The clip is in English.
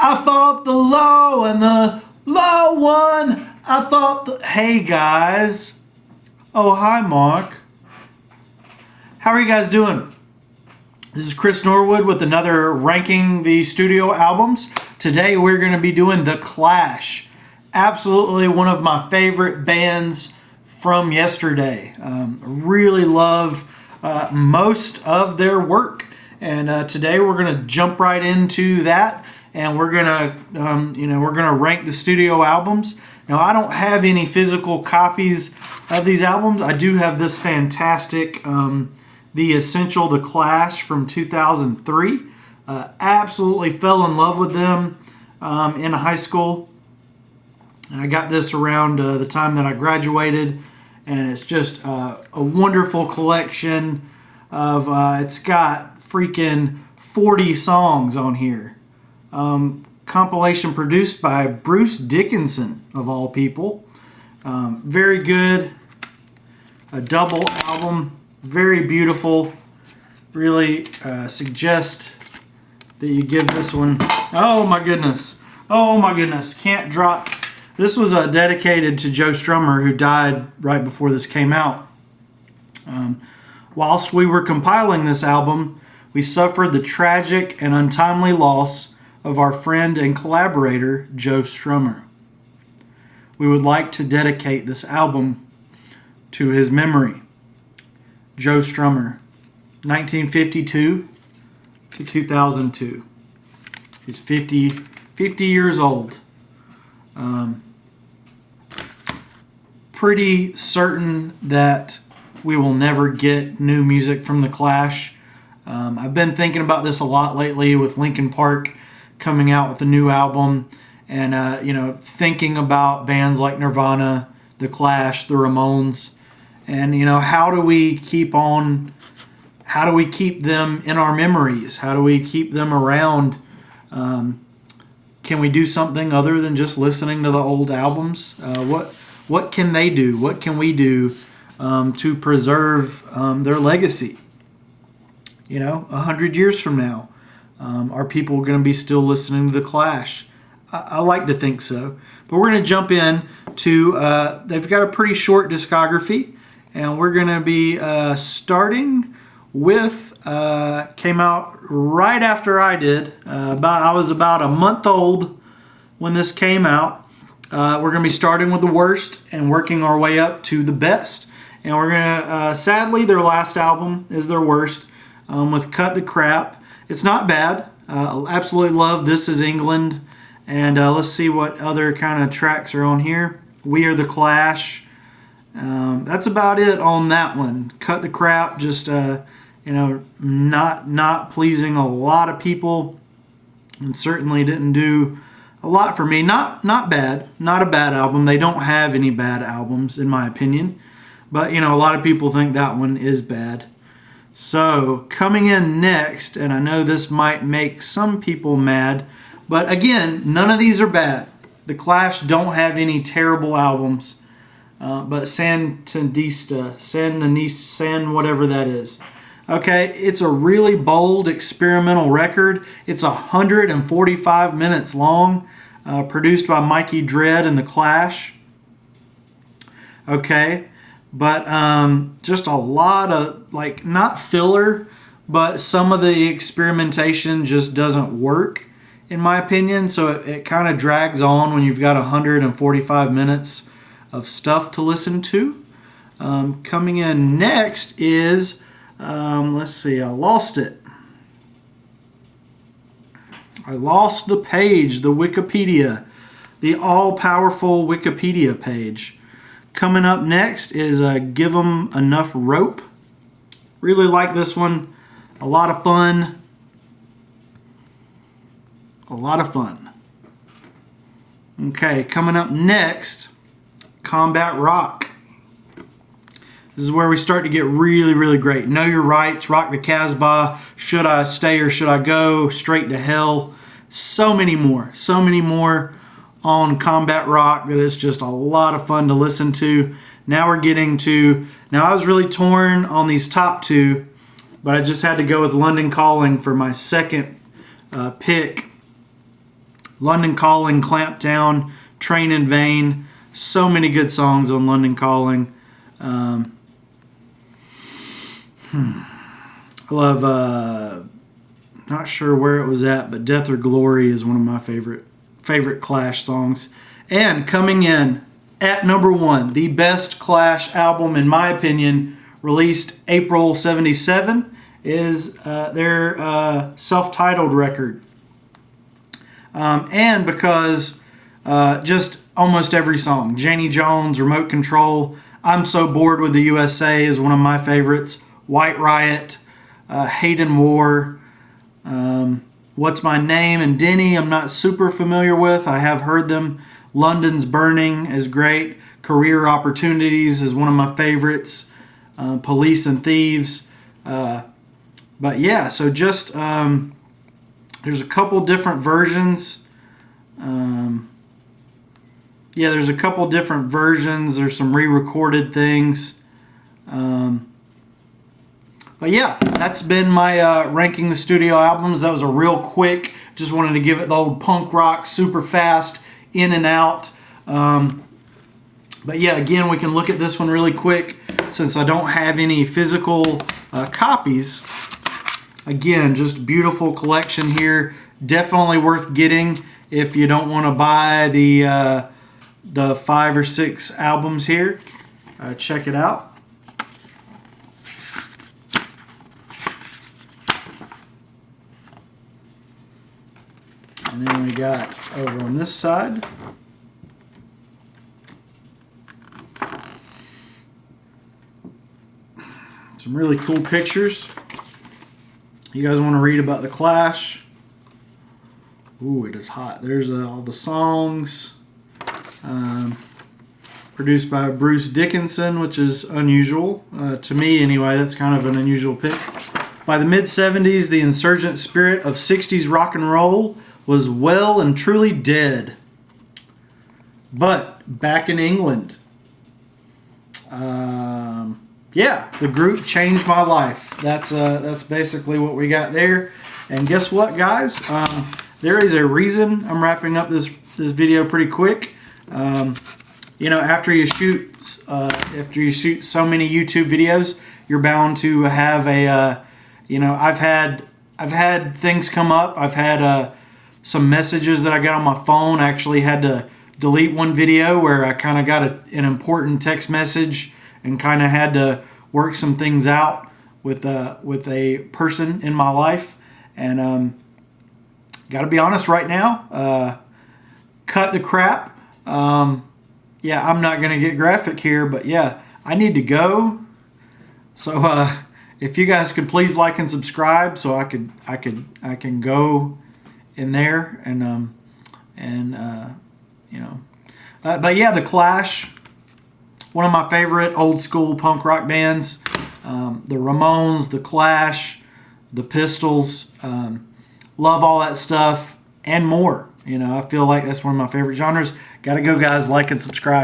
I thought the low and the low one. I thought the... Hey guys. Oh, hi Mark. How are you guys doing? This is Chris Norwood with another Ranking the Studio Albums. Today we're going to be doing The Clash. Absolutely one of my favorite bands from yesterday. Really love most of their work. And today we're going to jump right into that, and we're going to, we're going to rank the studio albums. Now, I don't have any physical copies of these albums. I do have this fantastic, The Essential, The Clash from 2003. Absolutely fell in love with them in high school. And I got this around the time that I graduated, and it's just a wonderful collection of, it's got freaking 40 songs on here. Compilation produced by Bruce Dickinson, of all people. Very good. A double album. Very beautiful. Really suggest that you give this one. Oh my goodness. Oh my goodness. Can't drop. This was dedicated to Joe Strummer, who died right before this came out. Whilst we were compiling this album, we suffered the tragic and untimely loss of our friend and collaborator, Joe Strummer. We would like to dedicate this album to his memory. Joe Strummer, 1952 to 2002. He's 50 years old. Pretty certain that we will never get new music from The Clash. I've been thinking about this a lot lately with Linkin Park coming out with a new album, and thinking about bands like Nirvana, The Clash, The Ramones, and how do we keep them in our memories? How do we keep them around? Can we do something other than just listening to the old albums? What can they do? What can we do to preserve their legacy? 100 years from now, are people going to be still listening to The Clash? I like to think so. But we're going to jump in to, they've got a pretty short discography, and we're going to be starting with, came out right after I did. I was about a month old when this came out. We're going to be starting with the worst and working our way up to the best. And we're going to, sadly, their last album is their worst, with Cut the Crap. It's not bad. Absolutely love This Is England. And let's see what other kind of tracks are on here. We Are the Clash. That's about it on that one. Cut the Crap, just, not pleasing a lot of people. And certainly didn't do a lot for me. Not bad. Not a bad album. They don't have any bad albums, in my opinion. But, a lot of people think that one is bad. So, coming in next, and I know this might make some people mad, but again, none of these are bad. The Clash don't have any terrible albums, but Sandinista, whatever that is. Okay, it's a really bold experimental record. It's 145 minutes long, produced by Mikey Dread and The Clash. Okay. But just a lot of, not filler, but some of the experimentation just doesn't work, in my opinion. So it kind of drags on when you've got 145 minutes of stuff to listen to. Coming in next is, let's see, I lost it. I lost the page, the Wikipedia, the all-powerful Wikipedia page. Coming up next is Give 'Em Enough Rope. Really like this one. A lot of fun. A lot of fun. Okay, coming up next, Combat Rock. This is where we start to get really, really great. Know Your Rights, Rock the Casbah, Should I Stay or Should I Go, Straight to Hell. So many more. So many more on Combat Rock that is just a lot of fun to listen to. Now we're getting to, now I was really torn on these top two, but I just had to go with London Calling for my second pick. London Calling, Clampdown, Train in Vain. So many good songs on London Calling. I love, not sure where it was at, but Death or Glory is one of my favorite Clash songs. And coming in at number 1, the best Clash album, in my opinion, released April '77, is their self-titled record. And because just almost every song, Janie Jones, Remote Control, I'm So Bored with the USA is one of my favorites, White Riot, Hate and War, What's My Name, and Denny I'm not super familiar with. I have heard them. London's Burning is great. Career Opportunities is one of my favorites. Police and Thieves. But yeah, so just there's a couple different versions. Yeah, there's a couple different versions. There's some re-recorded things. But yeah, that's been my ranking the studio albums. That was a real quick. Just wanted to give it the old punk rock, super fast, in and out. But yeah, again, we can look at this one really quick since I don't have any physical copies. Again, just beautiful collection here. Definitely worth getting if you don't want to buy the 5 or 6 albums here. Check it out. And then we got over on this side. Some really cool pictures. You guys want to read about the Clash? Ooh, it is hot. There's all the songs. Produced by Bruce Dickinson, which is unusual. To me, anyway, that's kind of an unusual pick. By the mid-'70s, the insurgent spirit of 60s rock and roll was well and truly dead. But back in England, yeah, the group changed my life. That's basically what we got there. And guess what, guys? There is a reason I'm wrapping up this video pretty quick. You know, after you shoot so many YouTube videos, you're bound to have a you know, I've had things come up. I've had some messages that I got on my phone. I actually had to delete one video where I kind of got an important text message and kind of had to work some things out with a person in my life. And got to be honest right now, cut the crap. Yeah, I'm not going to get graphic here, but yeah, I need to go. So if you guys could please like and subscribe so I can go in there and you know. But yeah, the Clash, one of my favorite old school punk rock bands. The Ramones, the Clash, the Pistols, love all that stuff and more. You know, I feel like that's one of my favorite genres. Gotta go, guys. Like and subscribe.